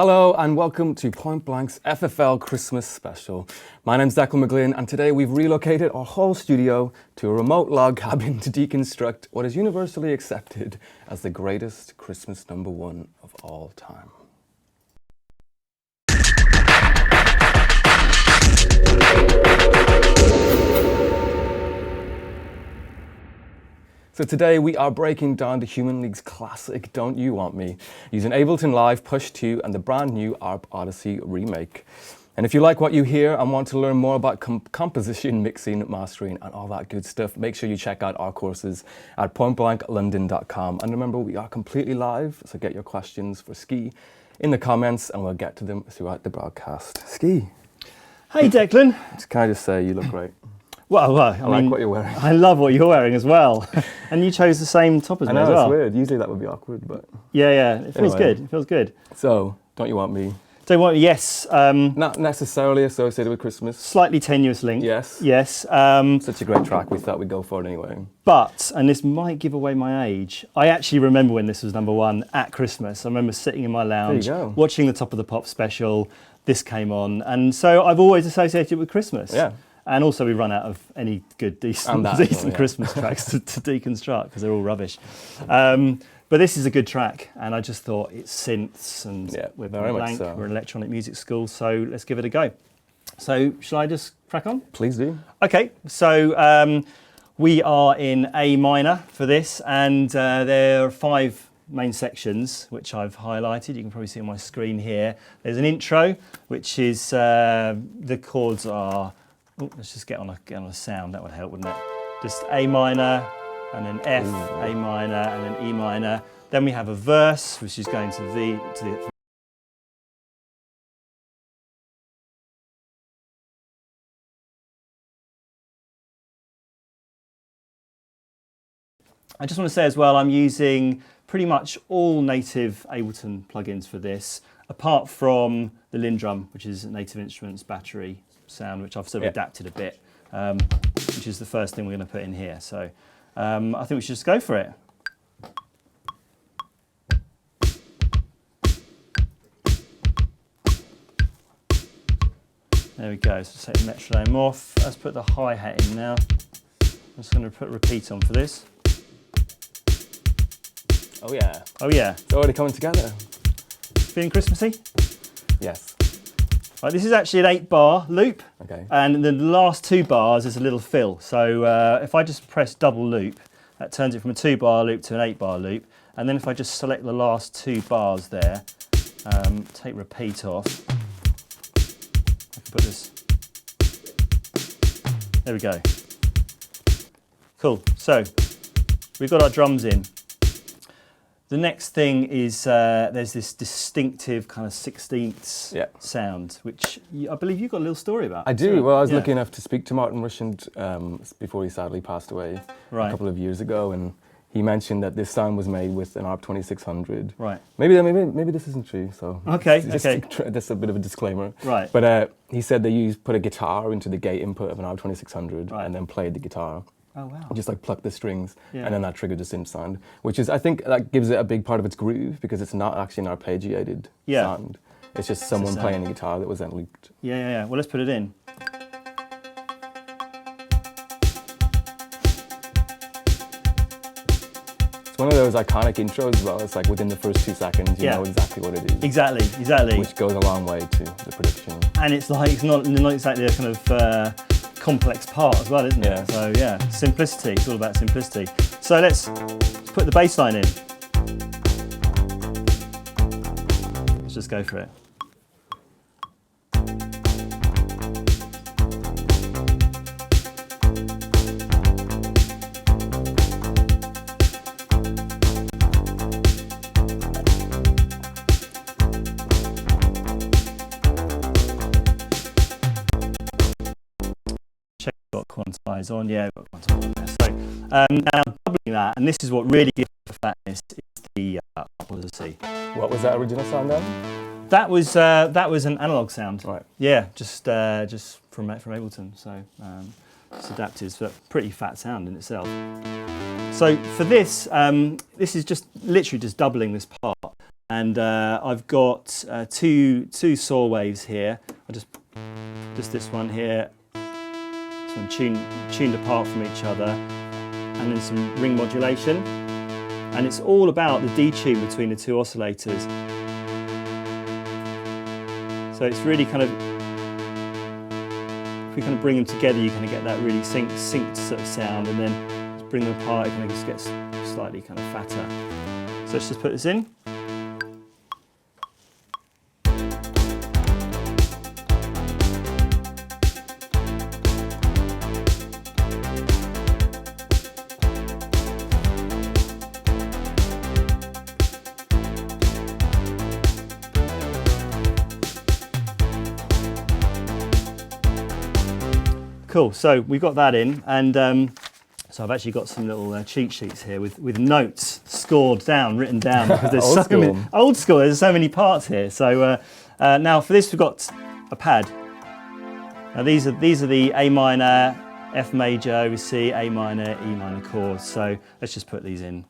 Hello and welcome to Point Blank's FFL Christmas special. My name's Declan McGlynn and today we've relocated our whole studio to a remote log cabin to deconstruct what is universally accepted as the greatest Christmas #1 of all time. So today we are breaking down the Human League's classic Don't You Want Me using Ableton Live Push 2 and the brand new ARP Odyssey remake. And if you like what you hear and want to learn more about composition, mixing, mastering and all that good stuff, make sure you check out our courses at pointblanklondon.com. And remember, we are completely live, so get your questions for Ski in the comments and we'll get to them throughout the broadcast. Ski. Hey Declan. Can I just say you look great? Well, I like what you're wearing. I love what you're wearing as well. And you chose the same top as me as well. I know, it's weird. Usually that would be awkward, but... Yeah, it feels good. It feels good. So, Don't You Want Me? Don't Want Me, yes. Not necessarily associated with Christmas. Slightly tenuous link. Yes. Yes. Such a great track, we thought we'd go for it anyway. But, and this might give away my age, I actually remember when this was #1 at Christmas. I remember sitting in my lounge, watching the Top of the Pop special. This came on. And so I've always associated it with Christmas. Yeah. And also we run out of any good, decent Christmas tracks to deconstruct because they're all rubbish. But this is a good track, and I just thought it's synths, and we're very blank. We're an electronic music school, so let's give it a go. So shall I just crack on? Please do. Okay, so we are in A minor for this, and there are 5 main sections which I've highlighted. You can probably see on my screen here. There's an intro, which is the chords are. Oh, let's just get on a sound, that would help, wouldn't it? Just A minor, and then F, A minor, and then E minor. Then we have a verse, which is going to the I just want to say as well, I'm using pretty much all native Ableton plugins for this, apart from the Lindrum, which is Native Instruments battery sound, which I've sort of adapted a bit, which is the first thing we're going to put in here. So I think we should just go for it. There we go. So take the metronome off. Let's put the hi-hat in now. I'm just going to put repeat on for this. Oh yeah. Oh yeah. It's already coming together. Feeling Christmassy? Yes. Right, this is actually an 8-bar loop, and the last 2 bars is a little fill. So if I just press double loop, that turns it from a 2-bar loop to an 8-bar loop. And then if I just select the last 2 bars there, take repeat off, I can put this, there we go. Cool, so we've got our drums in. The next thing is there's this distinctive kind of 16ths sound, which I believe you've got a little story about. I do. Well, I was lucky enough to speak to Martin Rushent before he sadly passed away a couple of years ago, and he mentioned that this sound was made with an ARP 2600. Right. Maybe this isn't true. So that's a bit of a disclaimer. Right. But he said they put a guitar into the gate input of an ARP 2600 and then played the guitar. Oh wow! Just like pluck the strings, and then that triggered the synth sound, which is, I think, that gives it a big part of its groove because it's not actually an arpeggiated sound. It's just someone playing a guitar that was then looped. Yeah. Well, let's put it in. It's one of those iconic intros as well. It's like within the first 2 seconds, you know exactly what it is. Exactly. Which goes a long way to the production. And it's like it's not exactly a kind of complex part as well, isn't it? So yeah, simplicity. It's all about simplicity. So let's put the bass line in. Let's just go for it. Got quantize on, got quantize on there. So now doubling that, and this is what really gives the fatness, is the Odyssey. What was that original sound then? That was an analog sound. Right. Yeah, just from Ableton. So it's adapted, but pretty fat sound in itself. So for this, this is just literally just doubling this part. And I've got two saw waves here. I just this one here, some tuned apart from each other, and then some ring modulation. And it's all about the detune between the two oscillators. So it's really kind of, if we kind of bring them together, you kind of get that really synced sort of sound, and then just bring them apart, it kind of just gets slightly kind of fatter. So let's just put this in. Cool, so we've got that in, and so I've actually got some little cheat sheets here with notes scored down, written down, because there's Old school. Old school, there's so many parts here. So now for this we've got a pad. Now these are the A minor, F major over C, A minor, E minor chords. So let's just put these in.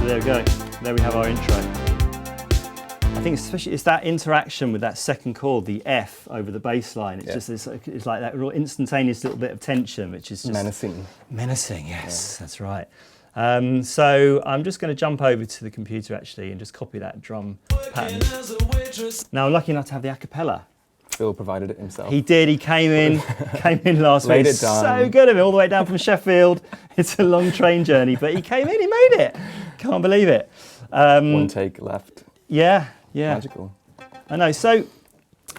There we go. There we have our intro. I think especially it's that interaction with that second chord, the F over the bass line. It's just it's like that real instantaneous little bit of tension, which is just menacing. Menacing, yes, that's right. So I'm just going to jump over to the computer actually and just copy that drum pattern. Now I'm lucky enough to have the a cappella. Phil provided it himself. He did. He came in last week. Laid it down. So good of him, all the way down from Sheffield. It's a long train journey, but he came in. He made it. Can't believe it. One take left. Yeah. Magical. I know. So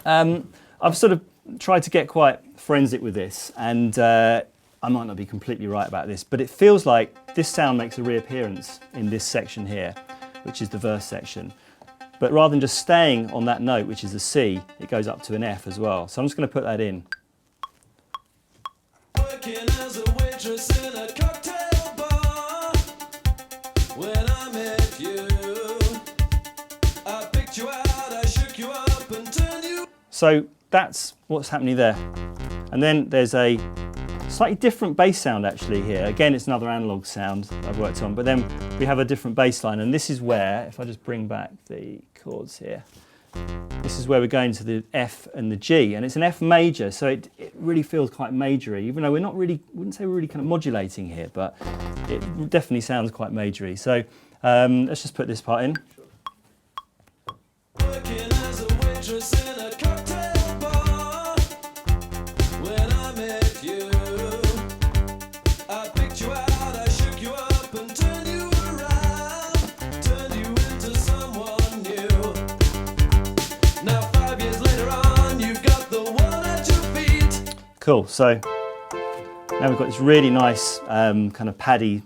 I've sort of tried to get quite forensic with this, and I might not be completely right about this, but it feels like this sound makes a reappearance in this section here, which is the verse section. But rather than just staying on that note, which is the C, it goes up to an F as well. So I'm just going to put that in. Working as a waitress in a cocktail bar. When I met you, I picked you out, I shook you up and turned you. So that's what's happening there. And then there's a slightly different bass sound actually here. Again, it's another analog sound I've worked on, but then we have a different bass line, and this is where, if I just bring back the chords here, this is where we're going to the F and the G, and it's an F major, so it really feels quite majory, even though we're not really, wouldn't say we're really kind of modulating here, but it definitely sounds quite majory. So let's just put this part in. Working as a waitress in a cocktail bar. When I met you, I picked you out, I shook you up and turned you around, turned you into someone new. Now 5 years later on, you've got the one at your feet. Cool, so now we've got this really nice kind of paddy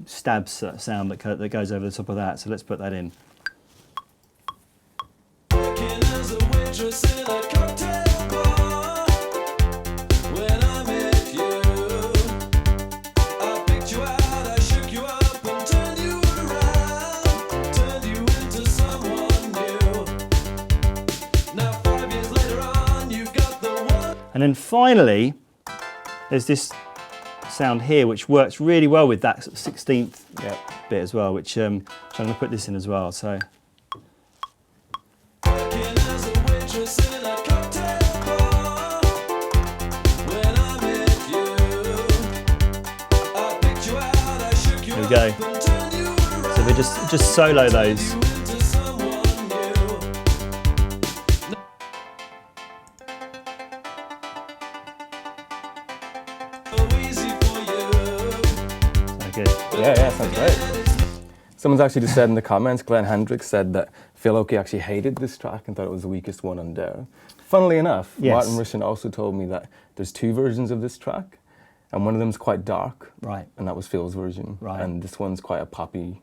stab sound that goes over the top of that, so let's put that in. Working as a waitress in a cocktail bar. When I met you, I picked you out, I shook you up and turned you around, turned you into someone new. Now 5 years later on, you've got the one. And then finally, there's this sound here which works really well with that sort of 16th bit as well, which I'm going to put this in as well. So Working as a waitress in a cocktail bar. When I met you, I picked you out, I shook you There we up go. and turned you around. we just solo those. Into someone new. So easy for you. Okay. Yeah, sounds great. Someone's actually just said in the comments, Glenn Hendricks said that Phil Oakey actually hated this track and thought it was the weakest one on there. Funnily enough, Yes. Martin Rishan also told me that there's two versions of this track, and one of them's quite dark, Right. and that was Phil's version. Right. And this one's quite a poppy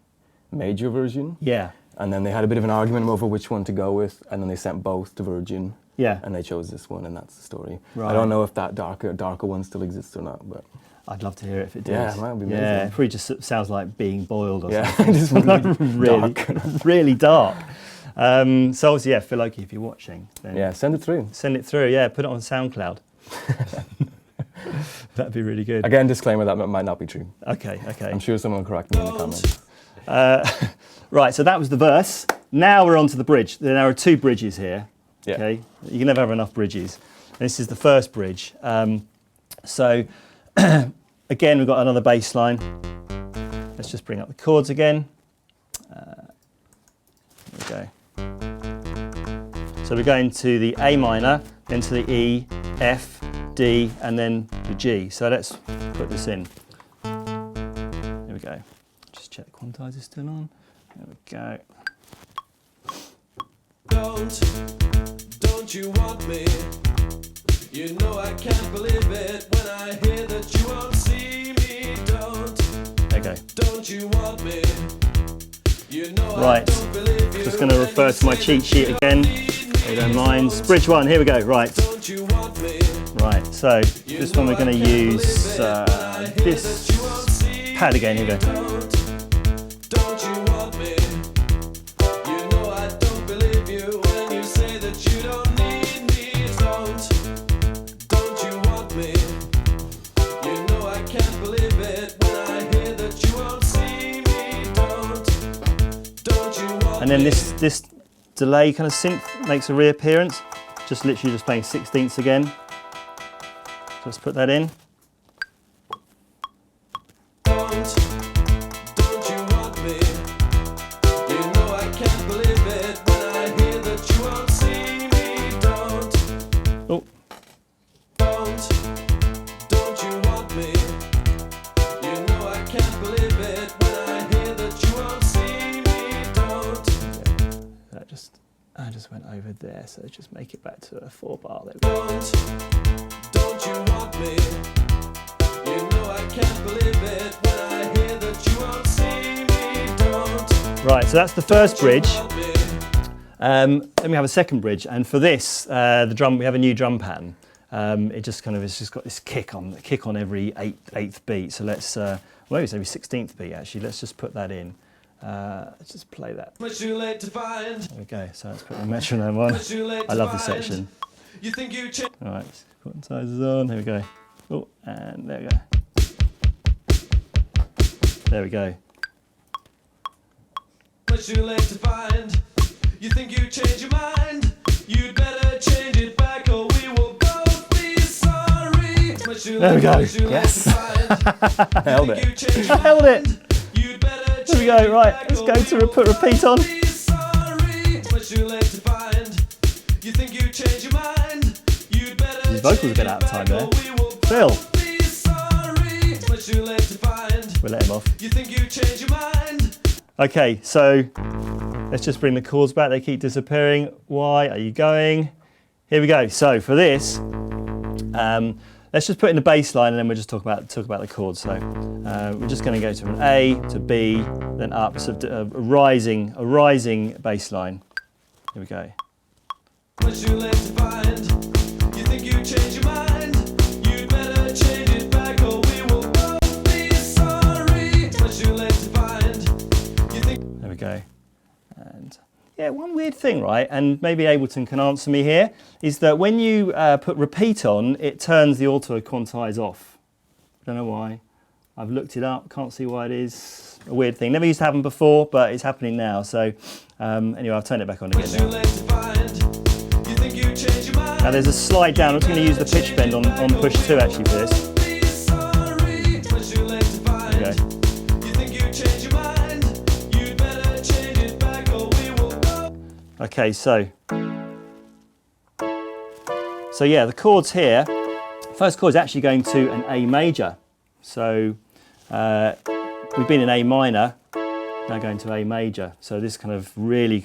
major version. Yeah. And then they had a bit of an argument over which one to go with, and then they sent both to Virgin, Yeah. and they chose this one, and that's the story. Right. I don't know if that darker one still exists or not, but I'd love to hear it if it did. Yeah, that would be Yeah, amazing. it probably just sounds like being boiled or Yeah, something. just really really, dark. really dark. So obviously, yeah, Phil Oakey, if you're watching, then Yeah, send it through. send it through. Yeah, put it on SoundCloud. That'd be really good. Again, disclaimer that might not be true. Okay. I'm sure someone will correct me in the comments. Right, so that was the verse. Now we're on to the bridge. There are 2 bridges here. Yeah. Okay, you can never have enough bridges. This is the first bridge. So again, we've got another bass line. Let's just bring up the chords again. There we go. So we're going to the A minor, then to the E, F, D, and then the G. So let's put this in. Here we go. Just check the quantizer's still on. There we go. Don't you want me? You know I can't believe it when I hear that you won't see me. There we go. Don't you want me? You know Right. I don't believe you. Just going to refer to my cheat sheet again. If you don't mind. Bridge 1, here we go. Right. Don't you want me? Right, so this one we're going to use this pad again. Here we go. Don't you want me? You know I don't believe you when you say that you don't need me. Don't you want me? You know I can't believe it when I hear that you won't see me. Don't you want And then this delay kind of synth makes a reappearance. Just literally just playing 16ths again. So let's put that in. Don't you want me? You know I can't believe it when I hear that you won't see me. Oh, Don't you want me? You know I can't believe it when I hear that you won't see me. I just went over there, so just make it back to a 4-bar. There we go. Don't you want me? You know I can't believe it when I hear that you won't see me. Right, so that's the first bridge. Want me? Then we have a second bridge, and for this, we have a new drum pattern. It's just got this kick on every eighth beat. So let's, maybe it's every 16th beat actually. Let's just put that in. Let's just play that. Much too late to find. There we go. So let's put the metronome on. Much too late I to love this find. section. You think you changed? All right, quantizers on. Here we go. Oh, and there we go. There we go. Much too late to find. You think you changed your mind? You'd better change it back or we will both be sorry. Much too There we late, go. much too late Yes. to find. Held You it. think you changed I your held it. mind? You'd better There we change go. it Right, back let's or go we to will put repeat on. be sorry. Much too late to find. You think you changed your mind? You'd better His vocals change get it out of time back there. or we will Phil. both be sorry. Much too late to find. We'll let him off. You think you changed your mind? Okay, so let's just bring the chords back. They keep disappearing. Why are you going? Here we go. So for this, let's just put in the bass line and then we'll just talk about the chords. So we're just going to go to an A to B, then up. So a rising bass line. Here we go. Much too late to find. You think you changed your mind? You'd better change it back or we will both be sorry. Much too late to find. You think There we go. And yeah, one weird thing, right, and maybe Ableton can answer me here, is that when you put repeat on, it turns the auto quantize off. Don't know why. I've looked it up, can't see why it is. A weird thing. Never used to happen before, but it's happening now. So anyway, I'll turn it back on again too now. late to find. You think you changed your mind? Now there's a slide down. I'm just going to use the pitch bend on push 2 actually for this. Be sorry. Much too late to find. There we go. You think you changed your mind? You'd better change it back or we will both. Okay, so yeah, the chords here. First chord is actually going to an A major. So we've been in A minor, now going to A major. So this kind of really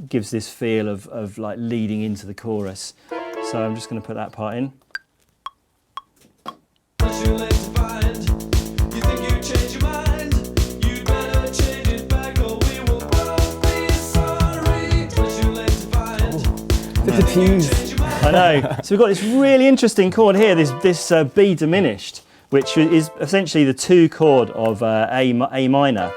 gives this feel of like leading into the chorus. So I'm just going to put that part in. Much too late to find. You think you changed your mind? You'd better change it back or we will both be sorry. Much too late to find. Bit of tease. Change your mind. I know. So we've got this really interesting chord here, this B diminished. which is essentially the 2 chord of A minor,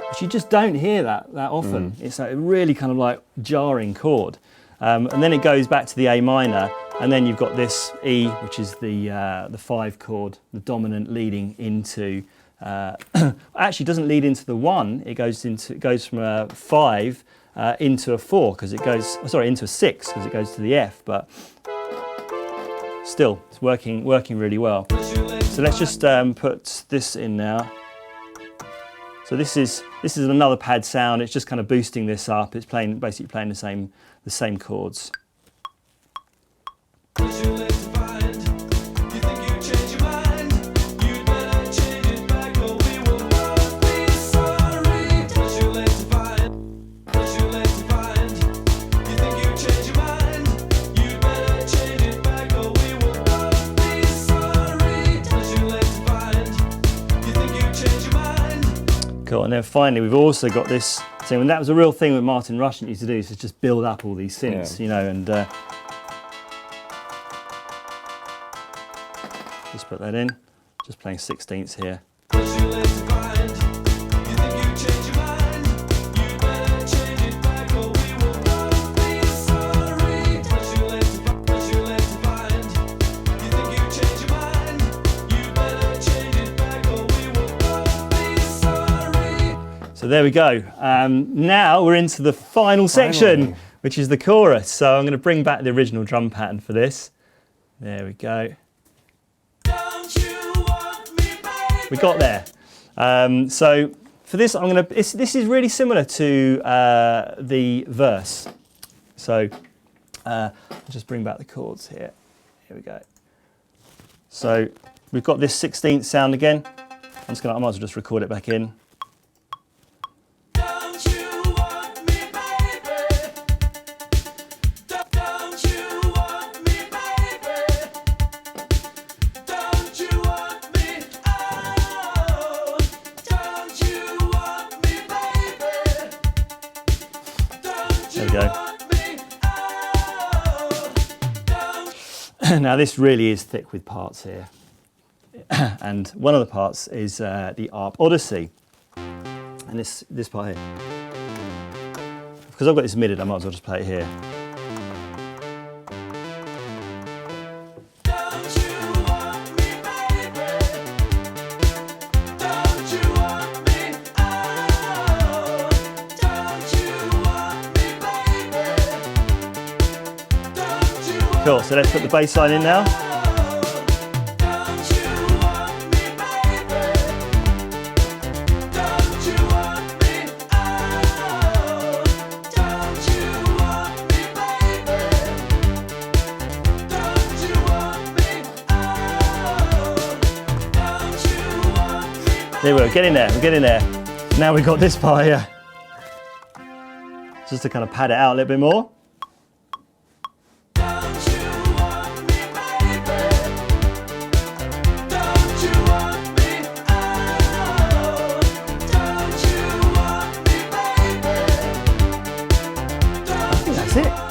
which you just don't hear that often. It's a really kind of like jarring chord. And then it goes back to the A minor, and then you've got this E, which is the 5 chord, the dominant, leading into. Actually, doesn't lead into the 1. It goes from a 5 into a 4 because it goes. Sorry, into a 6 because it goes to the F. But still, it's working really well. So let's just put this in now. So this is another pad sound. It's just kind of boosting this up. It's basically playing the same chords. Cool. And then finally, we've also got this thing, and that was a real thing that Martin Rushent used to do, is just build up all these synths, you know, and just put that in, just playing 16ths here. So there we go. Now we're into the final section, which is the chorus. So I'm going to bring back the original drum pattern for this. There we go. We got there. So for this, this is really similar to the verse. So I'll just bring back the chords here. Here we go. So we've got this 16th sound again. I might as well just record it back in. There we go. Now this really is thick with parts here. And one of the parts is the ARP Odyssey. And this part here. Because I've got this middle, I might as well just play it here. Cool, so let's put the bass line in now. There we go, get in there, we're getting there. Now we've got this part here. Just to kind of pad it out a little bit more.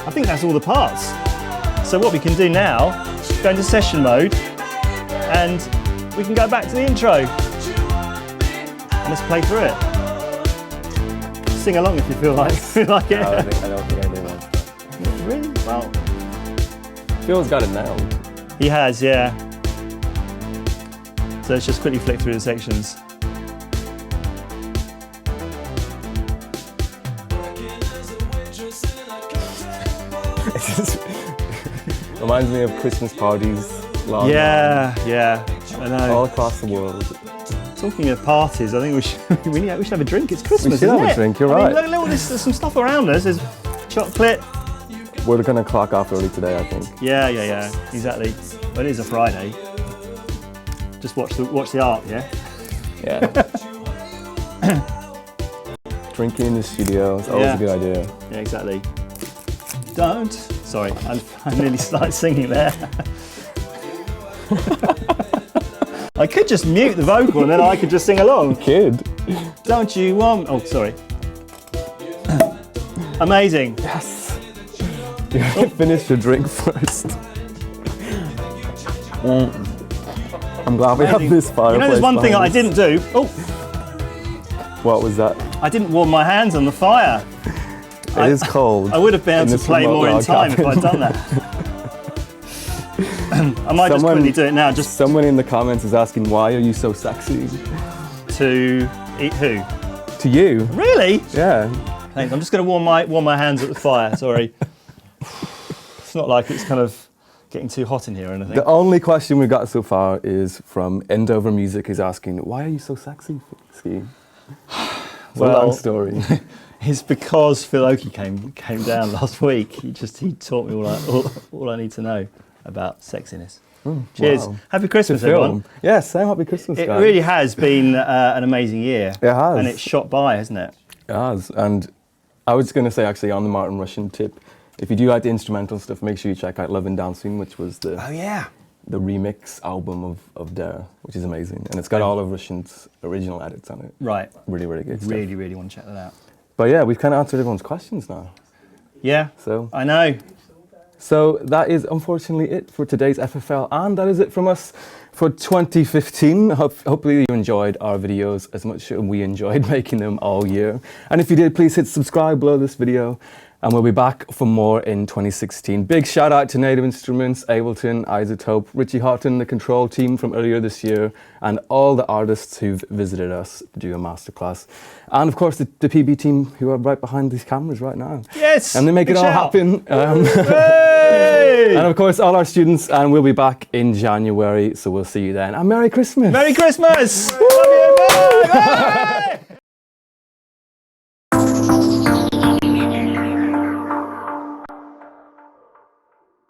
I think that's all the parts. So what we can do now, go into session mode, and we can go back to the intro. And let's play through it. Sing along if you feel like it. I don't think I do that. Really? Well, Phil's got it nailed. he has, yeah. So let's just quickly flick through the sections. Reminds me of Christmas parties. Yeah, I know. All across the world. Talking of parties, I think we should have a drink. It's Christmas, We should isn't have a it? drink, you're I right. mean, look, there's some stuff around us. There's chocolate. We're gonna clock off early today, I think. Yeah, exactly. But it is a Friday. Just watch the art, yeah? Yeah. Drinking in the studio is always a good idea. Yeah, exactly. Don't. Sorry, I nearly started singing there. I could just mute the vocal and then I could just sing along. Kid. Don't you want... Oh, sorry. Amazing. Yes. You have to finish your drink first. I'm glad we have this fireplace. You know, there's one thing I behind us. didn't do. Oh, What was that? I didn't warm my hands on the fire. It is cold. I would have been in able to this play remote more in log time if cabin. I'd done that. I might just quickly do it now, just Someone in the comments is asking, why are you so sexy? to eat who? To you? Really? Yeah. Thanks. I'm just going to warm my hands at the fire. Sorry. It's not like it's kind of getting too hot in here or anything. The only question we've got so far is from Endover Music. He's asking, why are you so sexy, Ski? It's a long story. It's because Phil Oakey came down last week. He taught me all I need to know about sexiness. Cheers. Wow. Happy Christmas, Film. everyone. Yes, same happy Christmas, It guys. really has been an amazing year. It has. And it's shot by, hasn't it? It has. And I was going to say, actually, on the Martin Russian tip, if you do like the instrumental stuff, make sure you check out Love and Dancing, which was the yeah. the remix album of Dare, which is amazing. And it's got all of Russian's original edits on it. Right. Really, really good stuff. Really, really want to check that out. But yeah, we've kind of answered everyone's questions now. Yeah, So I know. So that is unfortunately it for today's FFL, and that is it from us for 2015. Hopefully you enjoyed our videos as much as we enjoyed making them all year. And if you did, please hit subscribe below this video, and we'll be back for more in 2016. Big shout out to Native Instruments, Ableton, Isotope, Richie Houghton, the control team from earlier this year, and all the artists who've visited us to do a masterclass. And of course the PB team who are right behind these cameras right now. Yes. And they make big it all shout. happen. Hey! And of course, all our students, and we'll be back in January, so we'll see you then. And Merry Christmas! Merry Christmas! Love you. Bye. Bye.